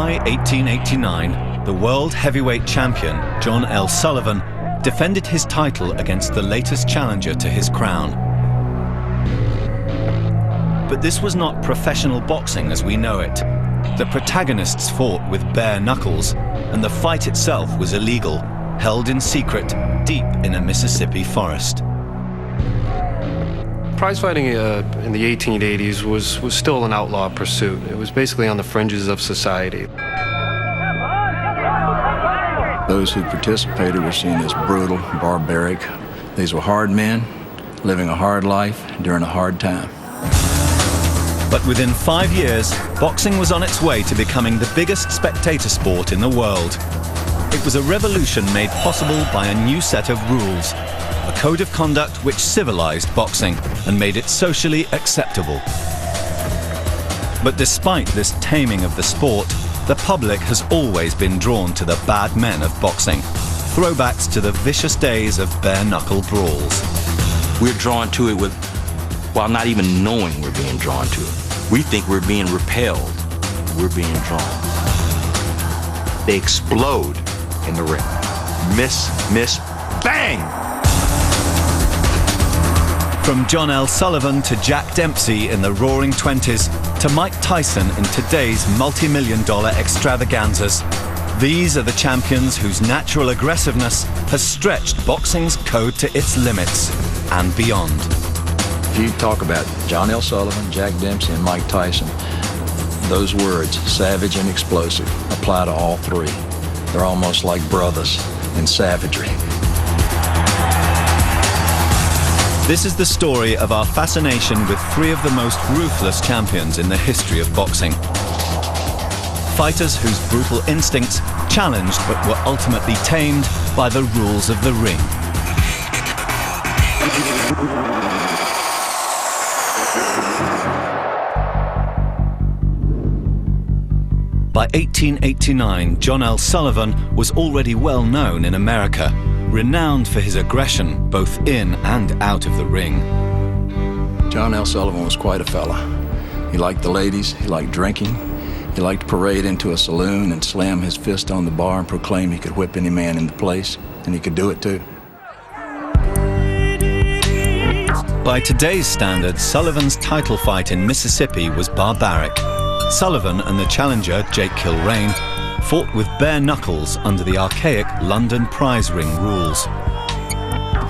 July 1889, the world heavyweight champion, John L. Sullivan, defended his title against the latest challenger to his crown. But this was not professional boxing as we know it. The protagonists fought with bare knuckles, and the fight itself was illegal, held in secret, deep in a Mississippi forest. Prize fighting in the 1880s was still an outlaw pursuit. It was basically on the fringes of society. Those who participated were seen as brutal, barbaric. These were hard men, living a hard life during a hard time. But within 5 years, boxing was on its way to becoming the biggest spectator sport in the world. It was a revolution made possible by a new set of rules, a code of conduct which civilized boxing and made it socially acceptable. But despite this taming of the sport, the public has always been drawn to the bad men of boxing, throwbacks to the vicious days of bare-knuckle brawls. We're drawn to it while not even knowing we're being drawn to it. We think we're being repelled. We're being drawn. They explode in the ring. Miss, bang! From John L. Sullivan to Jack Dempsey in the Roaring '20s to Mike Tyson in today's multi-million-dollar extravaganzas, these are the champions whose natural aggressiveness has stretched boxing's code to its limits and beyond. If you talk about John L. Sullivan, Jack Dempsey, and Mike Tyson, those words, savage and explosive, apply to all three. They're almost like brothers in savagery. This is the story of our fascination with three of the most ruthless champions in the history of boxing. Fighters whose brutal instincts challenged but were ultimately tamed by the rules of the ring. By 1889, John L. Sullivan was already well known in America, renowned for his aggression both in and out of the ring. John L. Sullivan was quite a fella. He liked the ladies, he liked drinking, he liked to parade into a saloon and slam his fist on the bar and proclaim he could whip any man in the place, and he could do it too. By today's standards, Sullivan's title fight in Mississippi was barbaric. Sullivan and the challenger, Jake Kilrain, fought with bare knuckles under the archaic London prize ring rules.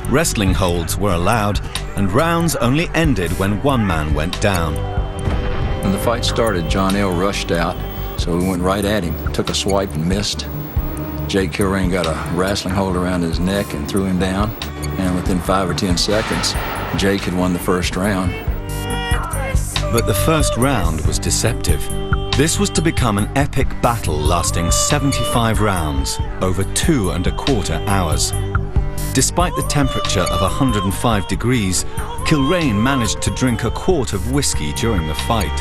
Wrestling holds were allowed, and rounds only ended when one man went down. When the fight started, John L. rushed out, so we went right at him, took a swipe and missed. Jake Kilrain got a wrestling hold around his neck and threw him down, and within 5 or 10 seconds, Jake had won the first round. But the first round was deceptive. This was to become an epic battle lasting 75 rounds, over 2¼ hours. Despite the temperature of 105 degrees, Kilrain managed to drink a quart of whiskey during the fight.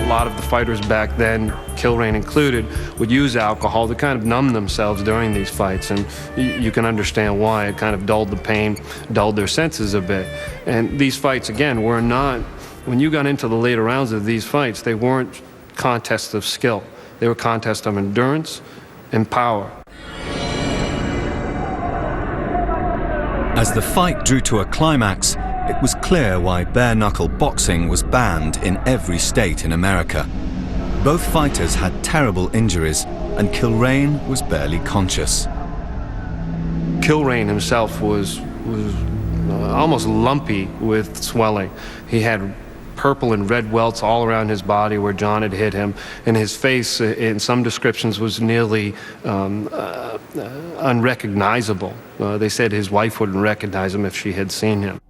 A lot of the fighters back then, Kilrain included, would use alcohol to kind of numb themselves during these fights, and you can understand why. It kind of dulled the pain, dulled their senses a bit. And these fights, again, were not, when you got into the later rounds of these fights, they weren't contests of skill. They were contests of endurance and power. As the fight drew to a climax, it was clear why bare-knuckle boxing was banned in every state in America. Both fighters had terrible injuries, and Kilrain was barely conscious. Kilrain himself was almost lumpy with swelling. He had purple and red welts all around his body where John had hit him, and his face, in some descriptions, was nearly unrecognizable. They said his wife wouldn't recognize him if she had seen him.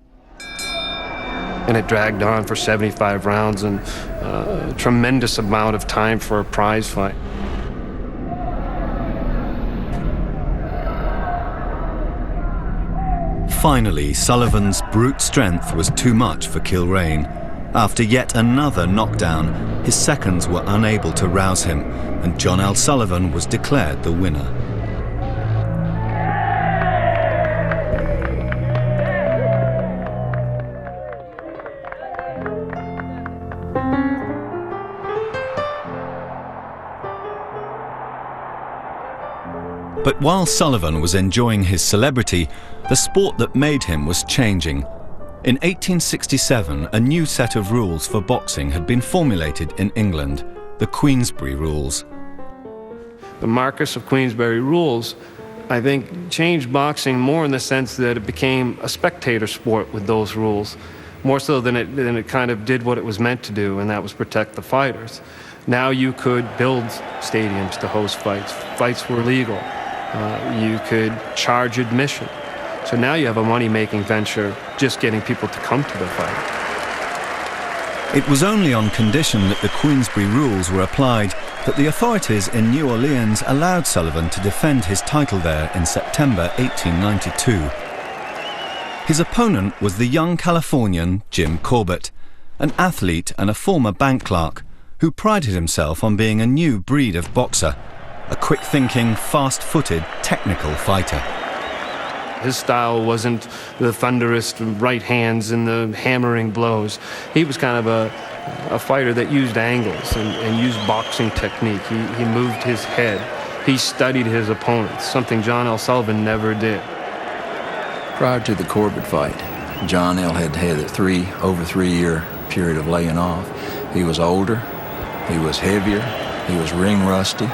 And it dragged on for 75 rounds, and a tremendous amount of time for a prize fight. Finally, Sullivan's brute strength was too much for Kilrain. After yet another knockdown, his seconds were unable to rouse him, and John L. Sullivan was declared the winner. But while Sullivan was enjoying his celebrity, the sport that made him was changing. In 1867, a new set of rules for boxing had been formulated in England, the Queensberry Rules. The Marquess of Queensberry Rules, I think, changed boxing more in the sense that it became a spectator sport with those rules, more so than it kind of did what it was meant to do, and that was protect the fighters. Now you could build stadiums to host fights. Fights were legal. You could charge admission. So now you have a money-making venture just getting people to come to the fight. It was only on condition that the Queensberry Rules were applied that the authorities in New Orleans allowed Sullivan to defend his title there in September 1892. His opponent was the young Californian Jim Corbett, an athlete and a former bank clerk who prided himself on being a new breed of boxer, a quick-thinking, fast-footed, technical fighter. His style wasn't the thunderous right hands and the hammering blows. He was kind of a fighter that used angles and used boxing technique. He moved his head. He studied his opponents, something John L. Sullivan never did. Prior to the Corbett fight, John L. had had a over 3-year period of laying off. He was older, he was heavier, he was ring rusty.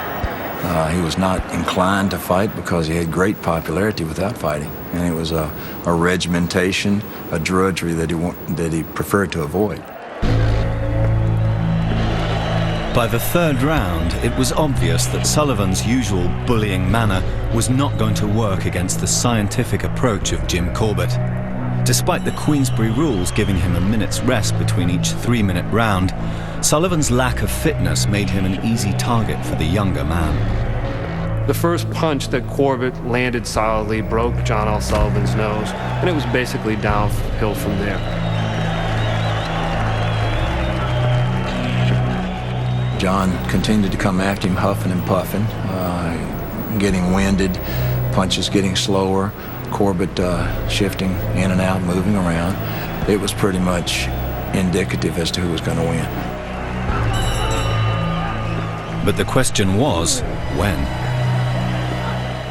He was not inclined to fight because he had great popularity without fighting. And it was a regimentation, a drudgery that he preferred to avoid. By the third round, it was obvious that Sullivan's usual bullying manner was not going to work against the scientific approach of Jim Corbett. Despite the Queensberry Rules giving him a minute's rest between each 3-minute round, Sullivan's lack of fitness made him an easy target for the younger man. The first punch that Corbett landed solidly broke John L. Sullivan's nose, and it was basically downhill from there. John continued to come after him, huffing and puffing, getting winded, punches getting slower, Corbett shifting in and out, moving around. It was pretty much indicative as to who was going to win. But the question was, when?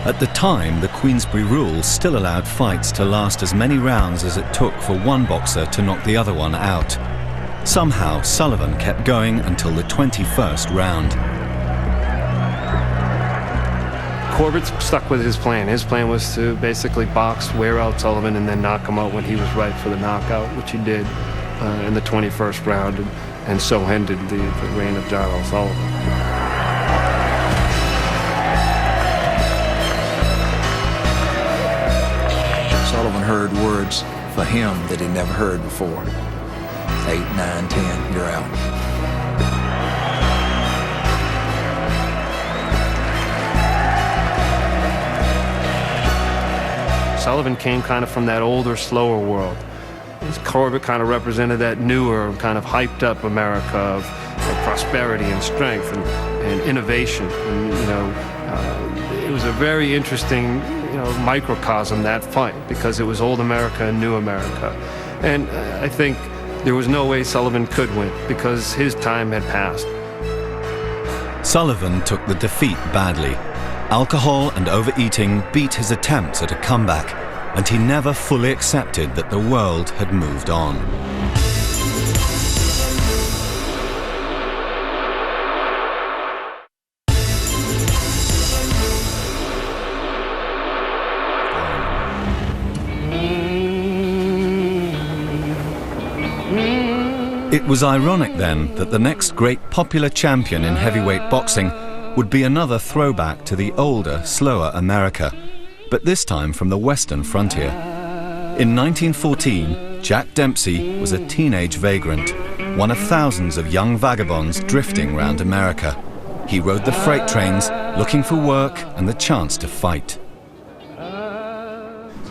At the time, the Queensberry Rules still allowed fights to last as many rounds as it took for one boxer to knock the other one out. Somehow, Sullivan kept going until the 21st round. Corbett stuck with his plan. His plan was to basically box, wear out Sullivan, and then knock him out when he was right for the knockout, which he did in the 21st round, and so ended the reign of John L. Sullivan. Sullivan heard words for him that he never heard before. 8, 9, 10, you're out. Sullivan came kind of from that older, slower world. Corbett kind of represented that newer, kind of hyped up America of prosperity and strength and innovation. And, it was a very interesting, microcosm, that fight, because it was old America and new America. And I think there was no way Sullivan could win because his time had passed. Sullivan took the defeat badly. Alcohol and overeating beat his attempts at a comeback, and he never fully accepted that the world had moved on. It was ironic then that the next great popular champion in heavyweight boxing would be another throwback to the older, slower America, but this time from the western frontier. In 1914, Jack Dempsey was a teenage vagrant, one of thousands of young vagabonds drifting round America. He rode the freight trains, looking for work and the chance to fight.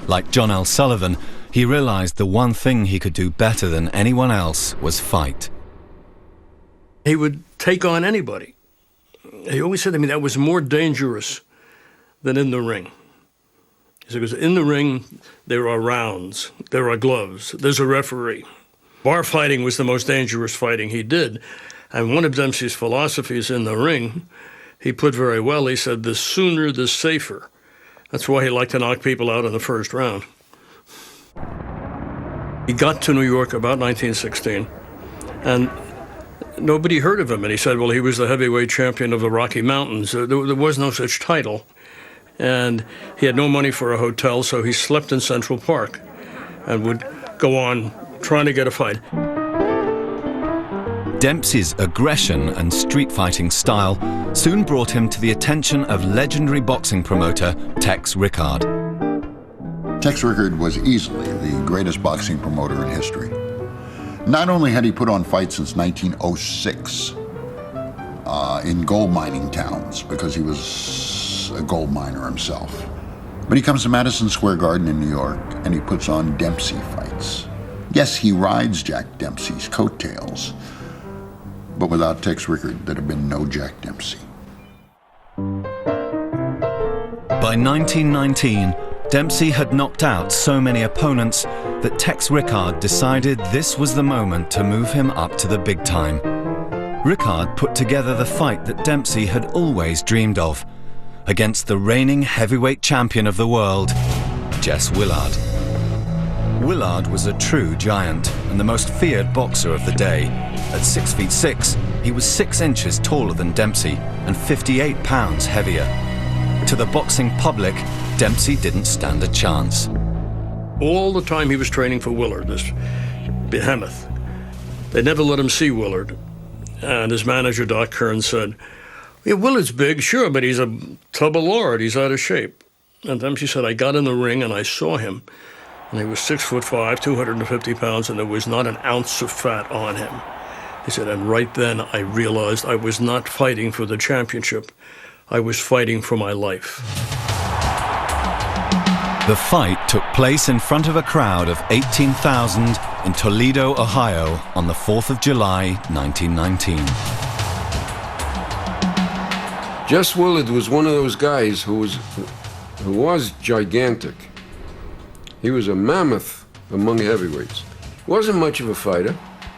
Like John L. Sullivan, he realized the one thing he could do better than anyone else was fight. He would take on anybody. He always said to me that was more dangerous than in the ring. He said, because in the ring, there are rounds, there are gloves, there's a referee. Bar fighting was the most dangerous fighting he did. And one of Dempsey's philosophies in the ring, he put very well, he said, the sooner, the safer. That's why he liked to knock people out in the first round. He got to New York about 1916, and nobody heard of him. And he said, well, he was the heavyweight champion of the Rocky Mountains. There was no such title. And he had no money for a hotel, so he slept in Central Park and would go on trying to get a fight. Dempsey's aggression and street fighting style soon brought him to the attention of legendary boxing promoter Tex Rickard. Tex Rickard was easily the greatest boxing promoter in history. Not only had he put on fights since 1906 in gold mining towns, because he was a gold miner himself, but he comes to Madison Square Garden in New York and he puts on Dempsey fights. Yes, he rides Jack Dempsey's coattails, but without Tex Rickard, there'd have been no Jack Dempsey. By 1919, Dempsey had knocked out so many opponents that Tex Rickard decided this was the moment to move him up to the big time. Rickard put together the fight that Dempsey had always dreamed of, against the reigning heavyweight champion of the world, Jess Willard. Willard was a true giant and the most feared boxer of the day. At 6'6", he was 6 inches taller than Dempsey and 58 pounds heavier. To the boxing public, Dempsey didn't stand a chance. All the time he was training for Willard, this behemoth, they never let him see Willard. And his manager, Doc Kern, said, yeah, Willard's big, sure, but he's a tub of lard. He's out of shape. And Dempsey said, I got in the ring and I saw him. And he was 6'5", 250 pounds, and there was not an ounce of fat on him. He said, and right then I realized I was not fighting for the championship. I was fighting for my life. The fight took place in front of a crowd of 18,000 in Toledo, Ohio, on the 4th of July, 1919. Jess Willard was one of those guys who was gigantic. He was a mammoth among heavyweights. Wasn't much of a fighter,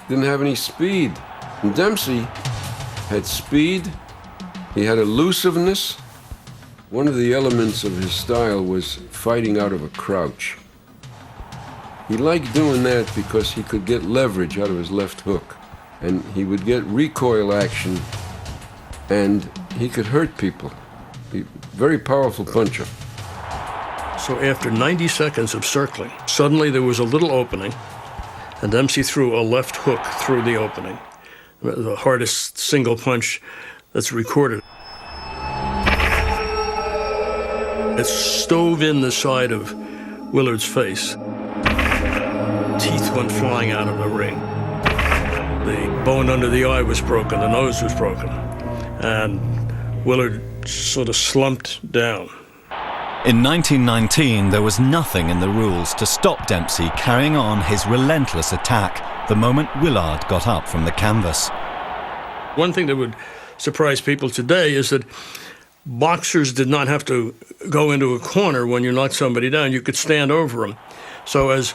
didn't have any speed. And Dempsey had speed, he had elusiveness. One of the elements of his style was fighting out of a crouch. He liked doing that because he could get leverage out of his left hook, and he would get recoil action, and he could hurt people. Very powerful puncher. So after 90 seconds of circling, suddenly there was a little opening, and Dempsey threw a left hook through the opening, the hardest single punch that's recorded. It stove in the side of Willard's face. Teeth went flying out of the ring. The bone under the eye was broken, the nose was broken, and Willard sort of slumped down. In 1919, there was nothing in the rules to stop Dempsey carrying on his relentless attack the moment Willard got up from the canvas. One thing that would surprise people today is that boxers did not have to go into a corner when you knocked somebody down. You could stand over him. So as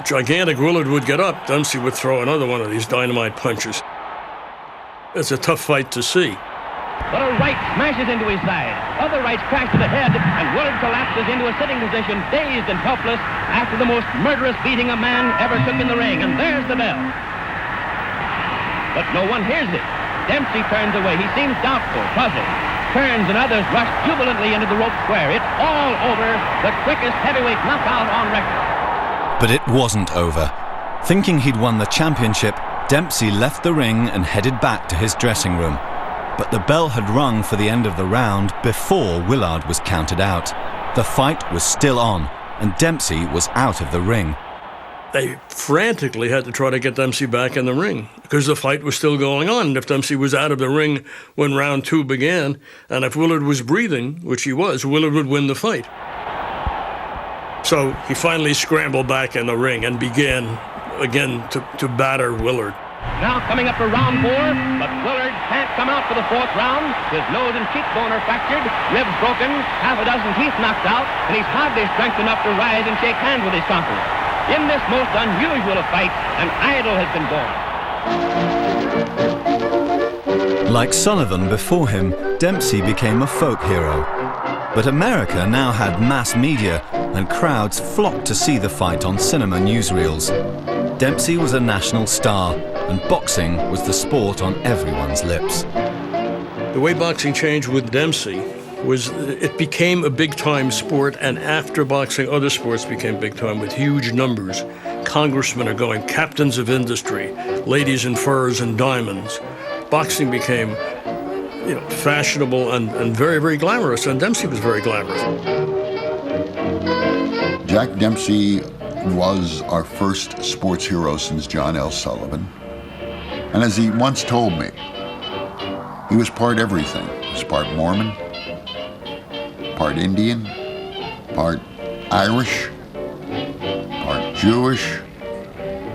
gigantic Willard would get up, Dempsey would throw another one of these dynamite punches. It's a tough fight to see. But a right smashes into his side. Other rights crash to the head, and Willard collapses into a sitting position, dazed and helpless, after the most murderous beating a man ever took in the ring. And there's the bell. But no one hears it. Dempsey turns away. He seems doubtful, puzzled. Turns and others rush jubilantly into the rope square. It's all over. The quickest heavyweight knockout on record. But it wasn't over. Thinking he'd won the championship, Dempsey left the ring and headed back to his dressing room. But the bell had rung for the end of the round before Willard was counted out. The fight was still on, and Dempsey was out of the ring. They frantically had to try to get Dempsey back in the ring because the fight was still going on. And if Dempsey was out of the ring when round 2 began, and if Willard was breathing, which he was, Willard would win the fight. So he finally scrambled back in the ring and began again to batter Willard. Now coming up for round 4, but Willard can't come out for the 4th round. His nose and cheekbone are fractured, ribs broken, half a dozen teeth knocked out, and he's hardly strength enough to rise and shake hands with his conqueror. In this most unusual of fights, an idol has been born. Like Sullivan before him, Dempsey became a folk hero. But America now had mass media, and crowds flocked to see the fight on cinema newsreels. Dempsey was a national star, and boxing was the sport on everyone's lips. The way boxing changed with Dempsey was it became a big-time sport, and after boxing, other sports became big-time with huge numbers. Congressmen are going, captains of industry, ladies in furs and diamonds. Boxing became, fashionable and very, very glamorous, and Dempsey was very glamorous. Jack Dempsey was our first sports hero since John L. Sullivan. And as he once told me, he was part everything. He was part Mormon, part Indian, part Irish, part Jewish.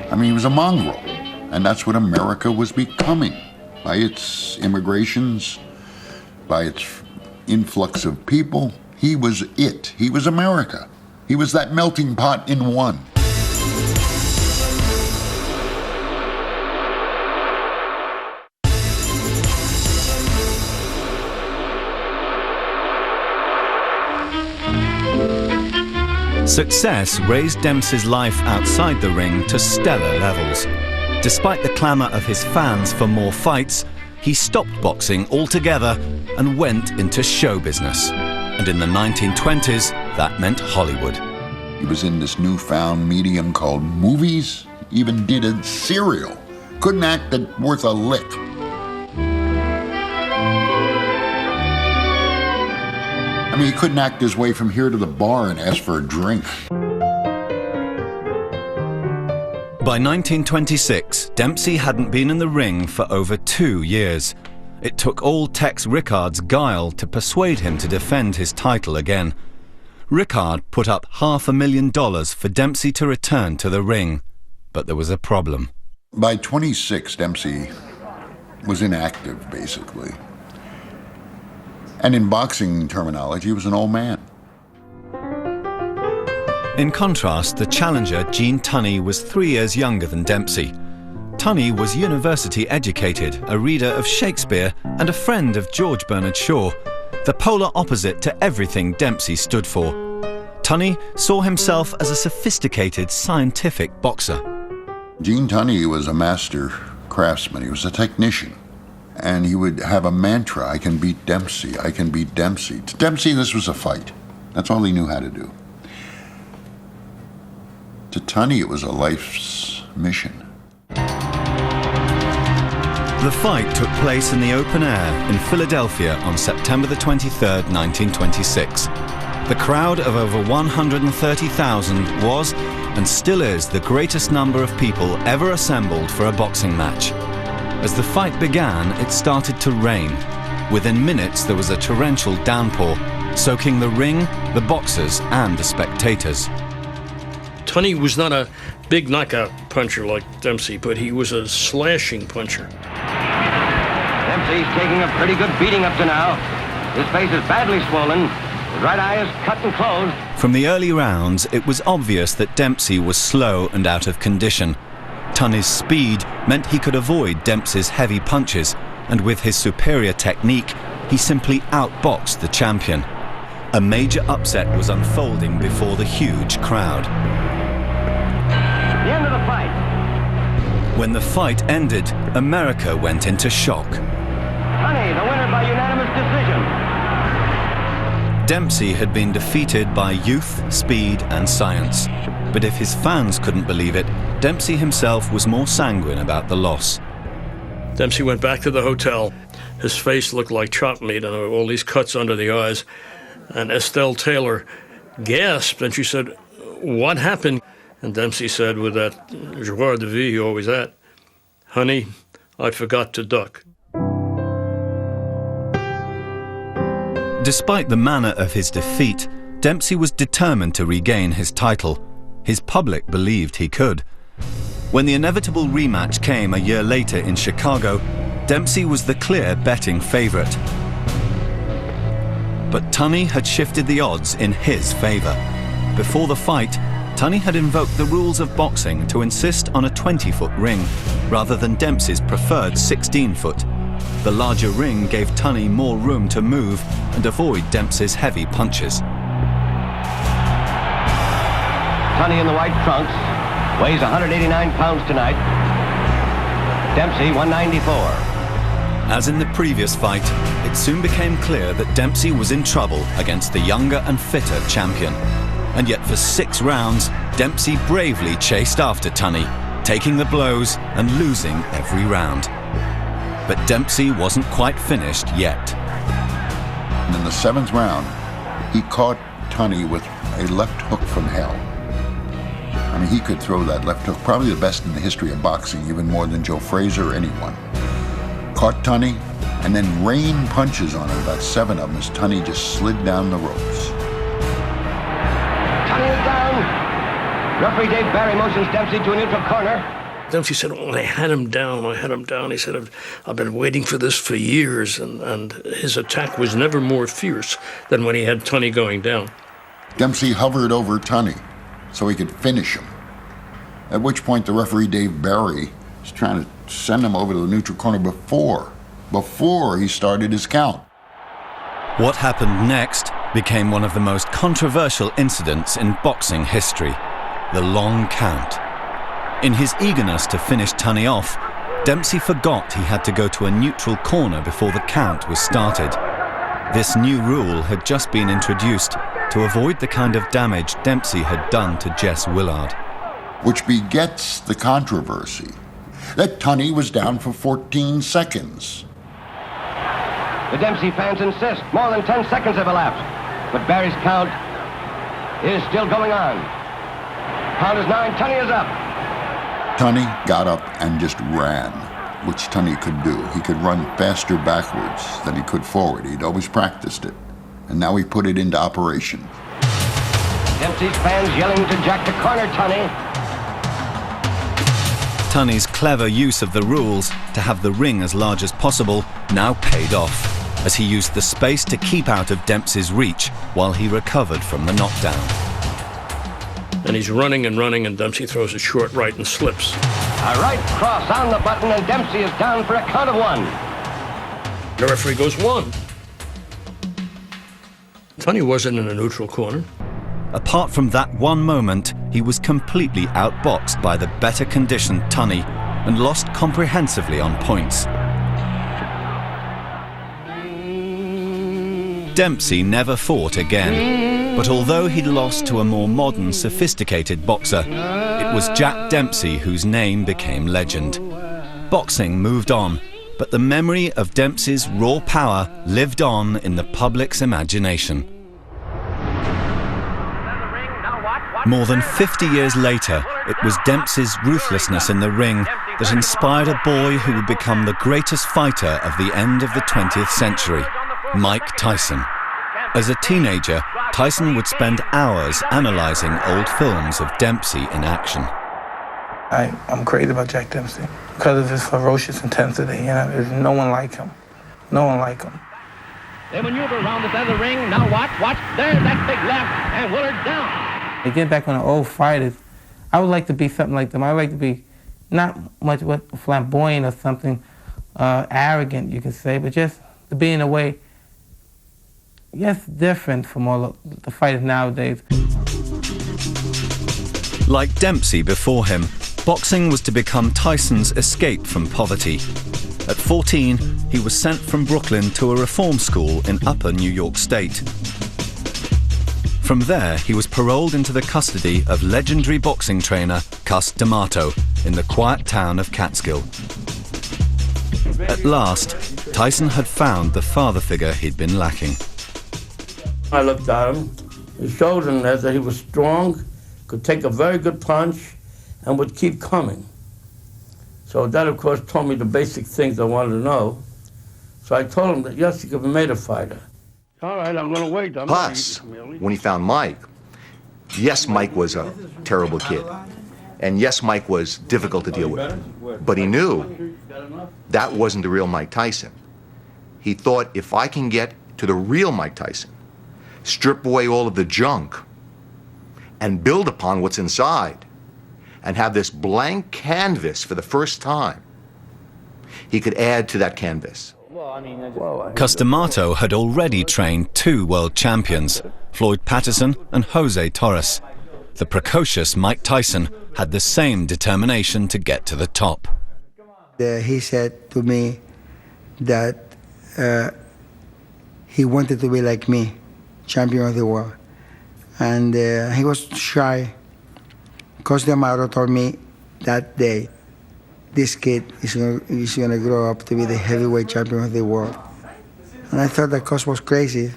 I mean, he was a mongrel. And that's what America was becoming by its immigrations, by its influx of people. He was it. He was America. He was that melting pot in one. Success raised Dempsey's life outside the ring to stellar levels. Despite the clamour of his fans for more fights, he stopped boxing altogether and went into show business. And in the 1920s, that meant Hollywood. He was in this newfound medium called movies, even did a serial. Couldn't act worth a lick. I mean, he couldn't act his way from here to the bar and ask for a drink. By 1926, Dempsey hadn't been in the ring for over 2 years. It took all Tex Rickard's guile to persuade him to defend his title again. Rickard put up $500,000 for Dempsey to return to the ring, but there was a problem. By 26, Dempsey was inactive, basically. And in boxing terminology, he was an old man. In contrast, the challenger, Gene Tunney, was 3 years younger than Dempsey. Tunney was university educated, a reader of Shakespeare, and a friend of George Bernard Shaw, the polar opposite to everything Dempsey stood for. Tunney saw himself as a sophisticated, scientific boxer. Gene Tunney was a master craftsman. He was a technician. And he would have a mantra, I can beat Dempsey, I can beat Dempsey. To Dempsey, this was a fight. That's all he knew how to do. To Tunney, it was a life's mission. The fight took place in the open air in Philadelphia on September the 23rd, 1926. The crowd of over 130,000 was, and still is, the greatest number of people ever assembled for a boxing match. As the fight began, it started to rain. Within minutes, there was a torrential downpour, soaking the ring, the boxers, and the spectators. Tunney was not a big knockout puncher like Dempsey, but he was a slashing puncher. Dempsey's taking a pretty good beating up to now. His face is badly swollen. His right eye is cut and closed. From the early rounds, it was obvious that Dempsey was slow and out of condition. Tunney's speed meant he could avoid Dempsey's heavy punches, and with his superior technique, he simply outboxed the champion. A major upset was unfolding before the huge crowd. The end of the fight. When the fight ended, America went into shock. Tunney, the winner by unanimous decision. Dempsey had been defeated by youth, speed, and science. But if his fans couldn't believe it, Dempsey himself was more sanguine about the loss. Dempsey went back to the hotel. His face looked like chopped meat and all these cuts under the eyes. And Estelle Taylor gasped, and she said, "What happened?" And Dempsey said with that joie de vivre he always had, "Honey, I forgot to duck." Despite the manner of his defeat, Dempsey was determined to regain his title. His public believed he could. When the inevitable rematch came a year later in Chicago, Dempsey was the clear betting favourite. But Tunney had shifted the odds in his favour. Before the fight, Tunney had invoked the rules of boxing to insist on a 20-foot ring, rather than Dempsey's preferred 16-foot. The larger ring gave Tunney more room to move and avoid Dempsey's heavy punches. Tunney in the white trunks weighs 189 pounds tonight. Dempsey 194. As in the previous fight, it soon became clear that Dempsey was in trouble against the younger and fitter champion. And yet for 6 rounds, Dempsey bravely chased after Tunney, taking the blows and losing every round. But Dempsey wasn't quite finished yet. And in the 7th round, he caught Tunney with a left hook from hell. I mean, he could throw that left hook, probably the best in the history of boxing, even more than Joe Frazier or anyone. Caught Tunney, and then rained punches on him, about 7 of them, as Tunney just slid down the ropes. Tunney is down. Referee Dave Barry motions Dempsey to a neutral corner. Dempsey said, "Oh, I had him down. He said, I've been waiting for this for years, and his attack was never more fierce than when he had Tunney going down." Dempsey hovered over Tunney so he could finish him. At which point the referee Dave Barry was trying to send him over to the neutral corner before he started his count. What happened next became one of the most controversial incidents in boxing history, the long count. In his eagerness to finish Tunney off, Dempsey forgot he had to go to a neutral corner before the count was started. This new rule had just been introduced to avoid the kind of damage Dempsey had done to Jess Willard. Which begets the controversy that Tunney was down for 14 seconds. The Dempsey fans insist more than 10 seconds have elapsed, but Barry's count is still going on. Count is 9, Tunney is up. Tunney got up and just ran, which Tunney could do. He could run faster backwards than he could forward. He'd always practiced it, and now he put it into operation. Dempsey's fans yelling to Jack to corner Tunney. Tunney's clever use of the rules to have the ring as large as possible now paid off, as he used the space to keep out of Dempsey's reach while he recovered from the knockdown. And he's running, and Dempsey throws a short right and slips. A right cross on the button, and Dempsey is down for a count of 1. The referee goes 1. Tunney wasn't in a neutral corner. Apart from that one moment, he was completely outboxed by the better conditioned Tunney and lost comprehensively on points. Dempsey never fought again, but although he'd lost to a more modern, sophisticated boxer, it was Jack Dempsey whose name became legend. Boxing moved on, but the memory of Dempsey's raw power lived on in the public's imagination. More than 50 years later, it was Dempsey's ruthlessness in the ring that inspired a boy who would become the greatest fighter of the end of the 20th century, Mike Tyson. As a teenager, Tyson would spend hours analyzing old films of Dempsey in action. I'm crazy about Jack Dempsey because of his ferocious intensity. You know, there's no one like him. No one like him. They maneuver around the side of the ring. Now watch. There's that big left, and Willard's down. Again, back on the old fighters, I would like to be something like them. I would like to be not much flamboyant or something arrogant, you could say, but just to be in a way, yes, different from all the fighters nowadays. Like Dempsey before him, boxing was to become Tyson's escape from poverty. At 14, he was sent from Brooklyn to a reform school in Upper New York State. From there, he was paroled into the custody of legendary boxing trainer Cus D'Amato in the quiet town of Catskill. At last, Tyson had found the father figure he'd been lacking. I looked at him. He showed him that he was strong, could take a very good punch, and would keep coming. So that, of course, told me the basic things I wanted to know. So I told him that, yes, he could be made a fighter. All right, I'm going to wait. Plus, when he found Mike, yes, Mike was a terrible kid. And yes, Mike was difficult to deal with. But he knew that wasn't the real Mike Tyson. He thought, if I can get to the real Mike Tyson, strip away all of the junk, and build upon what's inside, and have this blank canvas for the first time, he could add to that canvas. Cus D'Amato had already trained 2 world champions, Floyd Patterson and Jose Torres. The precocious Mike Tyson had the same determination to get to the top. He said to me that he wanted to be like me, champion of the world. And he was shy. Cus D'Amato told me that day, this kid is going to grow up to be the heavyweight champion of the world. And I thought that Cus was crazy.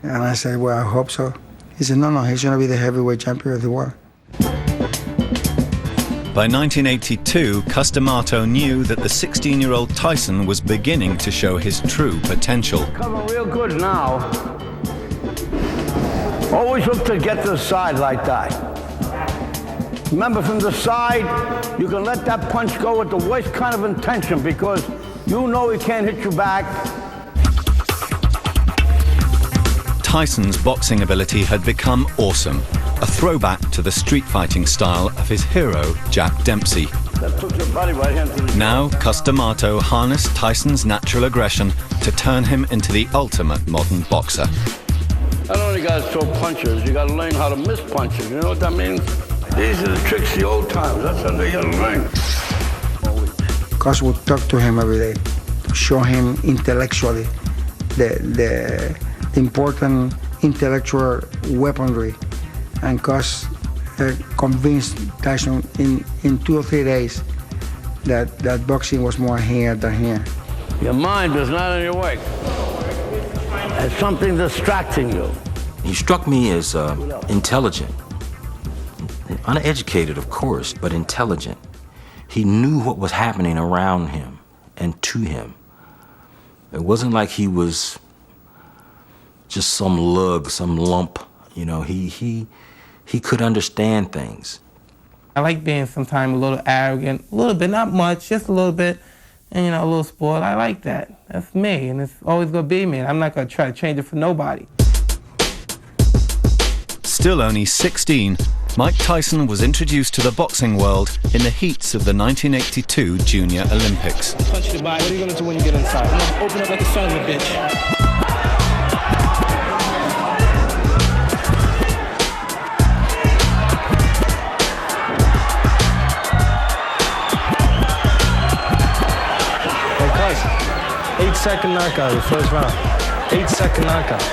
And I said, well, I hope so. He said, no, he's going to be the heavyweight champion of the world. By 1982, Cus D'Amato knew that the 16-year-old Tyson was beginning to show his true potential. Coming real good now. Always look to get to the side like that. Remember, from the side, you can let that punch go with the worst kind of intention because you know he can't hit you back. Tyson's boxing ability had become awesome, a throwback to the street fighting style of his hero, Jack Dempsey. That took your body right into the... Now, Cus D'Amato harnessed Tyson's natural aggression to turn him into the ultimate modern boxer. Not only got to throw punches, you got to learn how to miss punches. You know what that means? These are the tricks of the old times. That's how they got to learn. Cus would talk to him every day to show him intellectually the important intellectual weaponry. And Cus convinced Tyson in 2 or 3 days that boxing was more here than here. Your mind is not in your way. There's something distracting you. He struck me as intelligent. Uneducated, of course, but intelligent. He knew what was happening around him and to him. It wasn't like he was just some lug, some lump. You know, he could understand things. I like being sometimes a little arrogant, a little bit, not much, just a little bit, and a little spoiled. I like that. That's me, and it's always gonna be me. I'm not gonna try to change it for nobody. Still only 16, Mike Tyson was introduced to the boxing world in the heats of the 1982 Junior Olympics. Punch the body. What are you gonna do when you get inside? I'm gonna open up like a son of a bitch. Hey, 8-second knockout, the first round. 8-second knockout.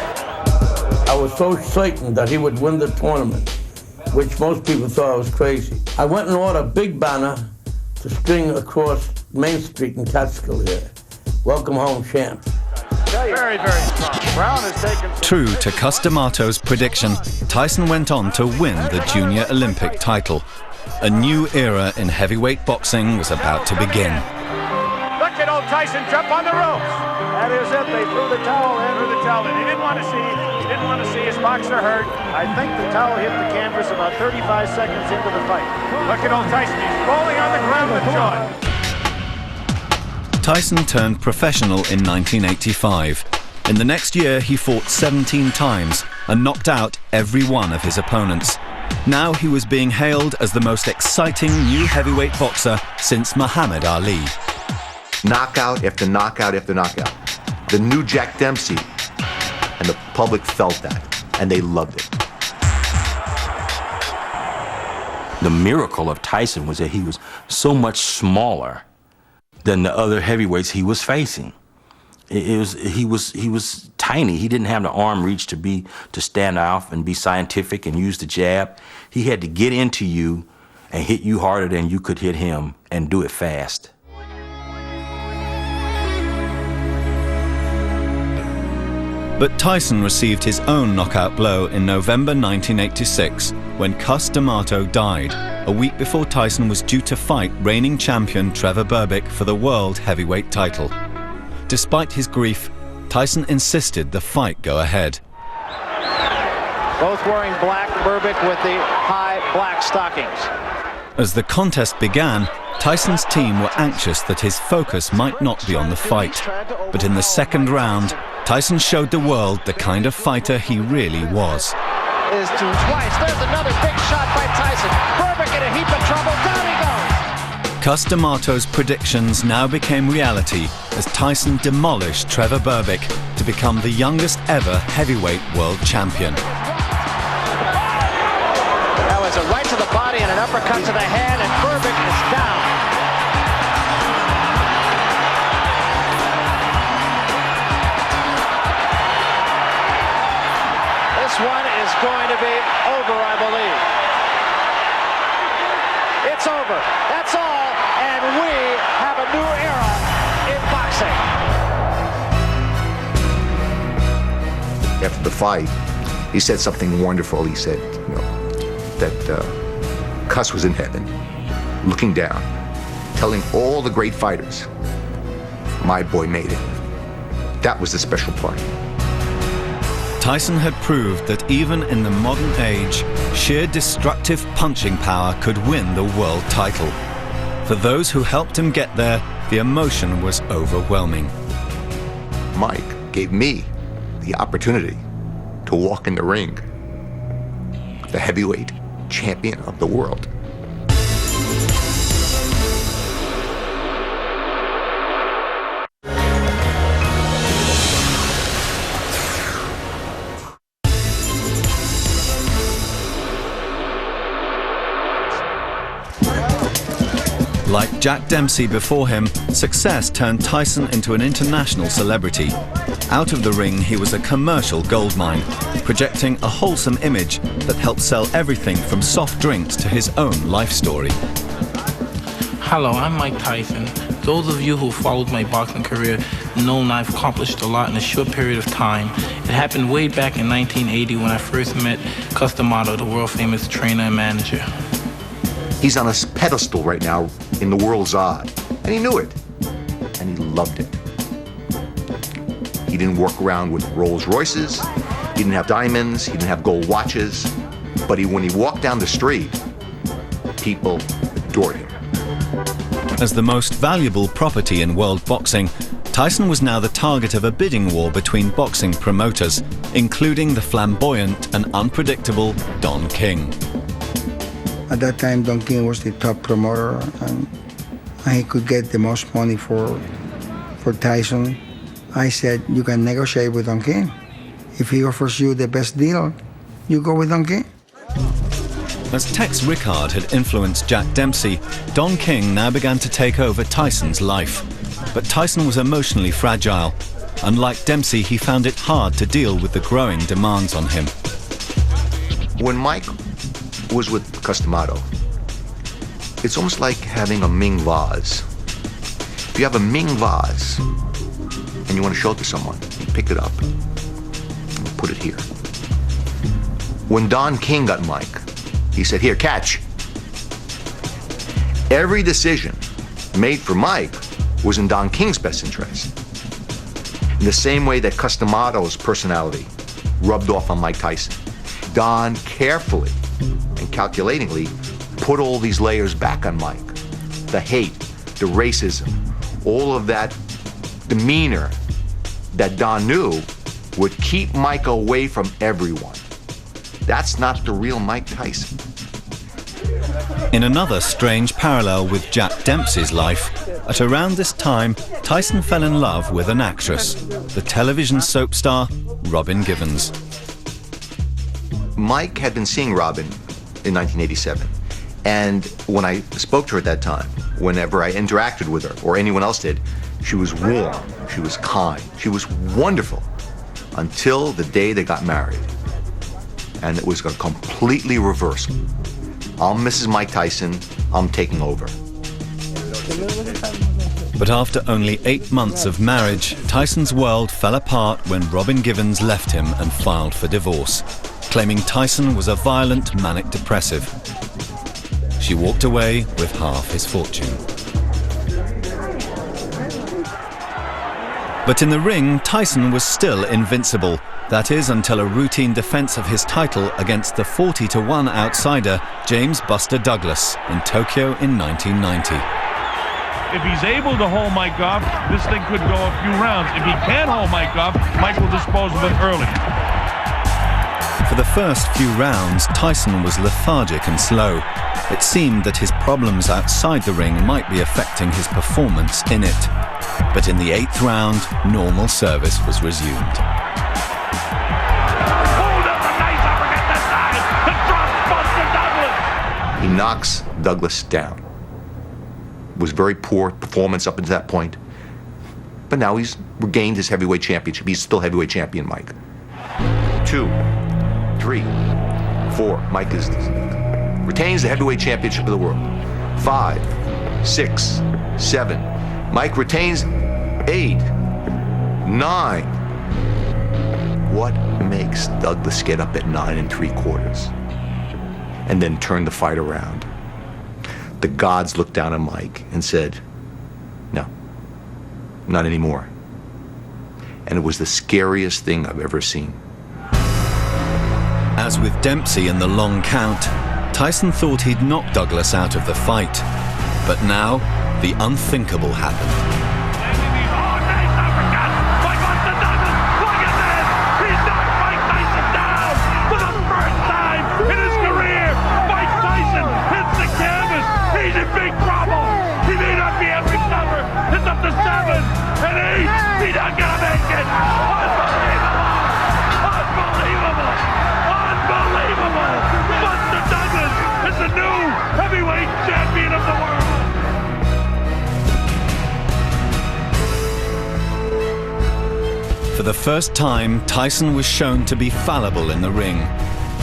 I was so certain that he would win the tournament, which most people thought I was crazy. I went and ordered a big banner to string across Main Street in Catskill here. Welcome home, champ. Very, very strong. Brown has taken... True to Cus D'Amato's prediction, Tyson went on to win the Junior Olympic title. A new era in heavyweight boxing was about to begin. Look at old Tyson jump on the ropes. That is it. They threw the towel in. They didn't want to see his boxer hurt. I think the towel hit the canvas about 35 seconds into the fight. Look at old Tyson. He's rolling on the ground with joy. Tyson turned professional in 1985. In the next year, he fought 17 times and knocked out every one of his opponents. Now he was being hailed as the most exciting new heavyweight boxer since Muhammad Ali. Knockout after knockout after knockout. The new Jack Dempsey. And the public felt that, and they loved it. The miracle of Tyson was that he was so much smaller than the other heavyweights he was facing. He was tiny. He didn't have the arm reach to stand off and be scientific and use the jab. He had to get into you and hit you harder than you could hit him and do it fast. But Tyson received his own knockout blow in November 1986 when Cus D'Amato died, a week before Tyson was due to fight reigning champion Trevor Berbick for the world heavyweight title. Despite his grief, Tyson insisted the fight go ahead. Both wearing black, Berbick with the high black stockings. As the contest began, Tyson's team were anxious that his focus might not be on the fight. But in the second round, Tyson showed the world the kind of fighter he really was. Is to twice. There's another big shot by Tyson. Berbick in a heap of trouble. Down he goes. Cus D'Amato's predictions now became reality as Tyson demolished Trevor Berbick to become the youngest ever heavyweight world champion. That was a right to the body and an uppercut to the head, and Berbick is down. This one is going to be over, I believe. It's over. That's all, and we have a new era in boxing. After the fight, he said something wonderful. He said, that Cus was in heaven, looking down, telling all the great fighters, my boy made it. That was the special part. Tyson had proved that even in the modern age, sheer destructive punching power could win the world title. For those who helped him get there, the emotion was overwhelming. Mike gave me the opportunity to walk in the ring, the heavyweight champion of the world. Like Jack Dempsey before him, success turned Tyson into an international celebrity. Out of the ring, he was a commercial goldmine, projecting a wholesome image that helped sell everything from soft drinks to his own life story. Hello, I'm Mike Tyson. Those of you who followed my boxing career know I've accomplished a lot in a short period of time. It happened way back in 1980 when I first met Cus D'Amato, the world-famous trainer and manager. He's on a pedestal right now in the world's eye, and he knew it, and he loved it. He didn't walk around with Rolls Royces, he didn't have diamonds, he didn't have gold watches, but when he walked down the street, people adored him. As the most valuable property in world boxing, Tyson was now the target of a bidding war between boxing promoters, including the flamboyant and unpredictable Don King. At that time, Don King was the top promoter, and he could get the most money for Tyson. I said, you can negotiate with Don King. If he offers you the best deal, you go with Don King. As Tex Rickard had influenced Jack Dempsey, Don King now began to take over Tyson's life. But Tyson was emotionally fragile. Unlike Dempsey, he found it hard to deal with the growing demands on him. When Mike was with Cus D'Amato, it's almost like having a Ming vase. If you have a Ming vase and you want to show it to someone, you pick it up and put it here. When Don King got Mike, he said, here, catch. Every decision made for Mike was in Don King's best interest. In the same way that Cus D'Amato's personality rubbed off on Mike Tyson. Don carefully and calculatingly put all these layers back on Mike. The hate, the racism, all of that demeanor that Don knew would keep Mike away from everyone. That's not the real Mike Tyson. In another strange parallel with Jack Dempsey's life, at around this time, Tyson fell in love with an actress, the television soap star Robin Givens. Mike had been seeing Robin in 1987, and when I spoke to her at that time, whenever I interacted with her, or anyone else did, she was warm, she was kind, she was wonderful, until the day they got married. And it was a completely reversal. I'm Mrs. Mike Tyson, I'm taking over. But after only 8 months of marriage, Tyson's world fell apart when Robin Givens left him and filed for divorce, claiming Tyson was a violent manic depressive. She walked away with half his fortune. But in the ring, Tyson was still invincible. That is, until a routine defense of his title against the 40-1 outsider James Buster Douglas in Tokyo in 1990. If he's able to hold Mike off, this thing could go a few rounds. If he can't hold Mike off, Mike will dispose of it early. For the first few rounds, Tyson was lethargic and slow. It seemed that his problems outside the ring might be affecting his performance in it. But in the 8th round, normal service was resumed. He knocks Douglas down. It was very poor performance up until that point. But now he's regained his heavyweight championship. He's still heavyweight champion, Mike. 2, 3, 4. Mike retains the heavyweight championship of the world. 5, 6, 7. Mike retains 8, 9. What makes Douglas get up at 9 3/4 and then turn the fight around? The gods looked down on Mike and said, no, not anymore. And it was the scariest thing I've ever seen. As with Dempsey in the long count, Tyson thought he'd knocked Douglas out of the fight. But now, the unthinkable happened. For the first time, Tyson was shown to be fallible in the ring.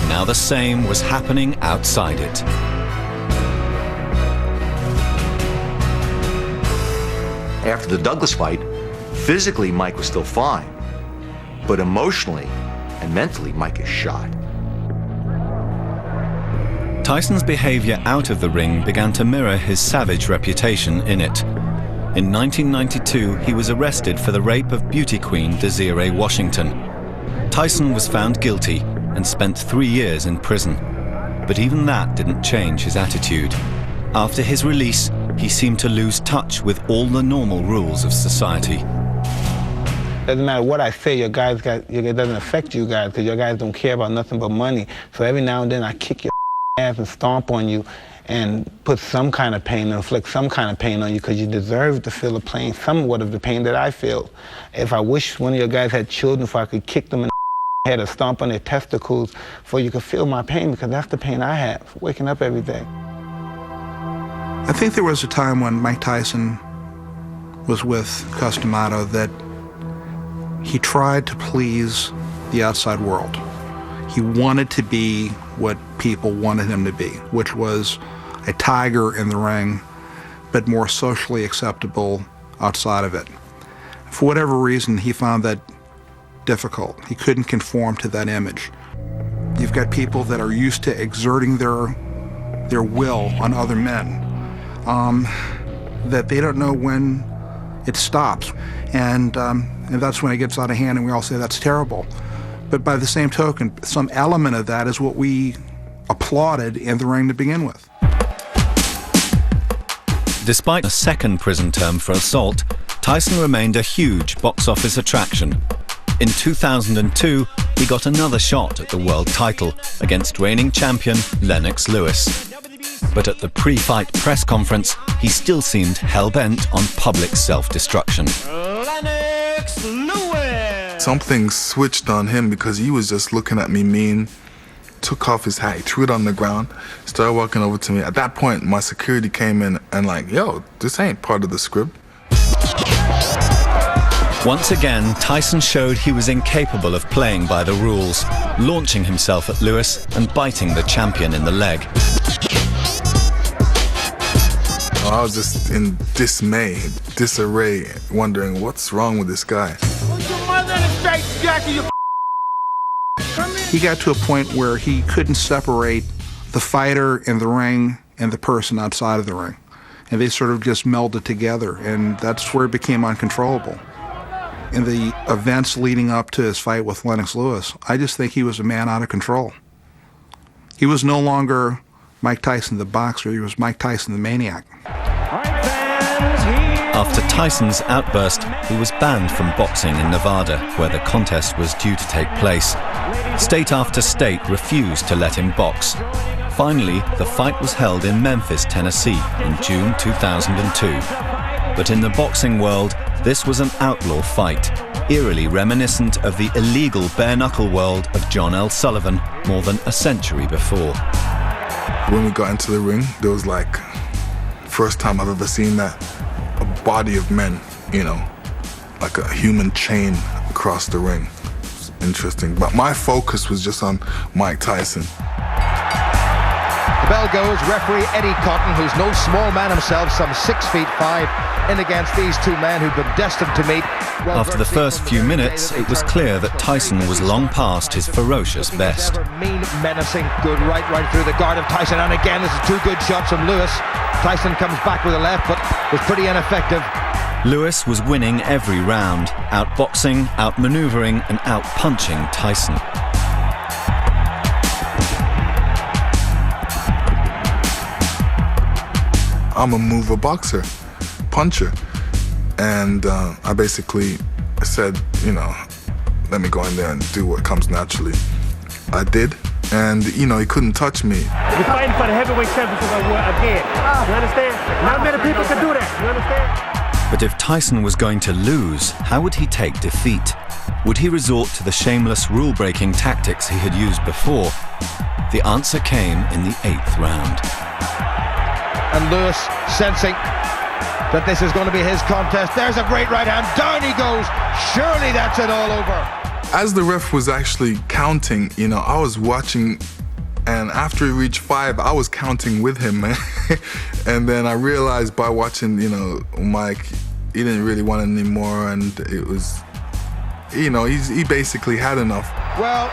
Now the same was happening outside it. After the Douglas fight, physically Mike was still fine, but emotionally and mentally Mike is shot. Tyson's behavior out of the ring began to mirror his savage reputation in it. In 1992, he was arrested for the rape of beauty queen Desiree Washington. Tyson was found guilty and spent 3 years in prison. But even that didn't change his attitude. After his release, he seemed to lose touch with all the normal rules of society. Doesn't matter what I say, it doesn't affect you guys, because your guys don't care about nothing but money. So every now and then I kick your ass and stomp on you and put some kind of pain, inflict some kind of pain on you, because you deserve to feel the pain, somewhat of the pain that I feel. If I wish one of your guys had children, if I could kick them in the head or stomp on their testicles, so you could feel my pain, because that's the pain I have, waking up every day. I think there was a time when Mike Tyson was with Customato that he tried to please the outside world. He wanted to be what people wanted him to be, which was a tiger in the ring, but more socially acceptable outside of it. For whatever reason, he found that difficult. He couldn't conform to that image. You've got people that are used to exerting their will on other men, that they don't know when it stops. And that's when it gets out of hand and we all say that's terrible. But by the same token, some element of that is what we applauded in the ring to begin with. Despite a second prison term for assault, Tyson remained a huge box office attraction. In 2002, he got another shot at the world title against reigning champion Lennox Lewis. But at the pre-fight press conference, he still seemed hell-bent on public self-destruction. Lennox Lewis! Something switched on him because he was just looking at me mean, took off his hat, he threw it on the ground, started walking over to me. At that point, my security came in and like, yo, this ain't part of the script. Once again, Tyson showed he was incapable of playing by the rules, launching himself at Lewis and biting the champion in the leg. I was just in dismay, disarray, wondering what's wrong with this guy. He got to a point where he couldn't separate the fighter in the ring and the person outside of the ring. And they sort of just melded together, and that's where it became uncontrollable. In the events leading up to his fight with Lennox Lewis, I just think he was a man out of control. He was no longer Mike Tyson the boxer, he was Mike Tyson the maniac. After Tyson's outburst, he was banned from boxing in Nevada, where the contest was due to take place. State after state refused to let him box. Finally, the fight was held in Memphis, Tennessee in June 2002. But in the boxing world, this was an outlaw fight, eerily reminiscent of the illegal bare-knuckle world of John L. Sullivan more than a century before. When we got into the ring, there was like, first time I've ever seen that, a body of men, you know, like a human chain across the ring. It's interesting. But my focus was just on Mike Tyson. The bell goes, referee Eddie Cotton, who's no small man himself, some 6'5", in against these two men who've been destined to meet. After the first few minutes, it was clear that Tyson was long past his ferocious best. Mean, menacing, good right through the guard of Tyson, and again, this is two good shots from Lewis. Tyson comes back with a left, but was pretty ineffective. Lewis was winning every round, outboxing, outmaneuvering, and outpunching Tyson. I'm a mover boxer, puncher. And I basically said, you know, let me go in there and do what comes naturally. I did, and you know, he couldn't touch me. You're fighting for the heavyweight championship again. You understand? Not many people can do that. You understand? But if Tyson was going to lose, how would he take defeat? Would he resort to the shameless rule-breaking tactics he had used before? The answer came in the 8th round. And Lewis sensing that this is going to be his contest. There's a great right hand. Down he goes. Surely that's it all over. As the ref was actually counting, you know, I was watching, and after he reached 5, I was counting with him, man. And then I realized by watching, you know, Mike, he didn't really want any more, and it was, you know, he basically had enough. Well,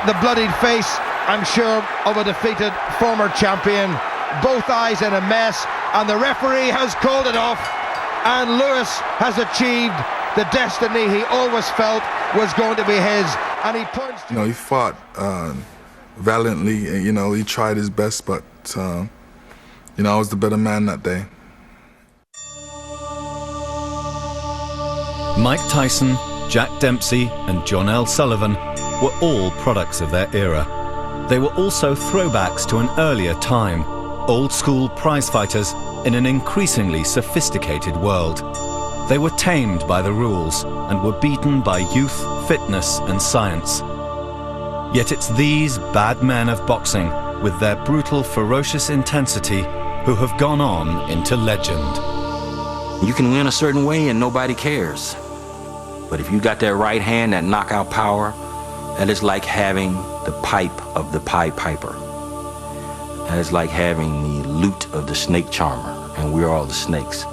the bloodied face, I'm sure, of a defeated former champion. Both eyes in a mess, and the referee has called it off, and Lewis has achieved the destiny he always felt was going to be his, and he points to... You know, he fought valiantly, you know, he tried his best, but, you know, I was the better man that day. Mike Tyson, Jack Dempsey, and John L. Sullivan were all products of their era. They were also throwbacks to an earlier time, old-school prize fighters in an increasingly sophisticated world. They were tamed by the rules and were beaten by youth, fitness, and science. Yet it's these bad men of boxing, with their brutal, ferocious intensity, who have gone on into legend. You can win a certain way and nobody cares. But if you got that right hand, that knockout power, that is like having the pipe of the Pied Piper. That is like having the lute of the snake charmer, and we're all the snakes.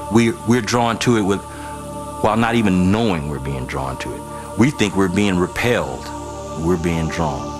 We're drawn to it while not even knowing we're being drawn to it. We think we're being repelled. We're being drawn.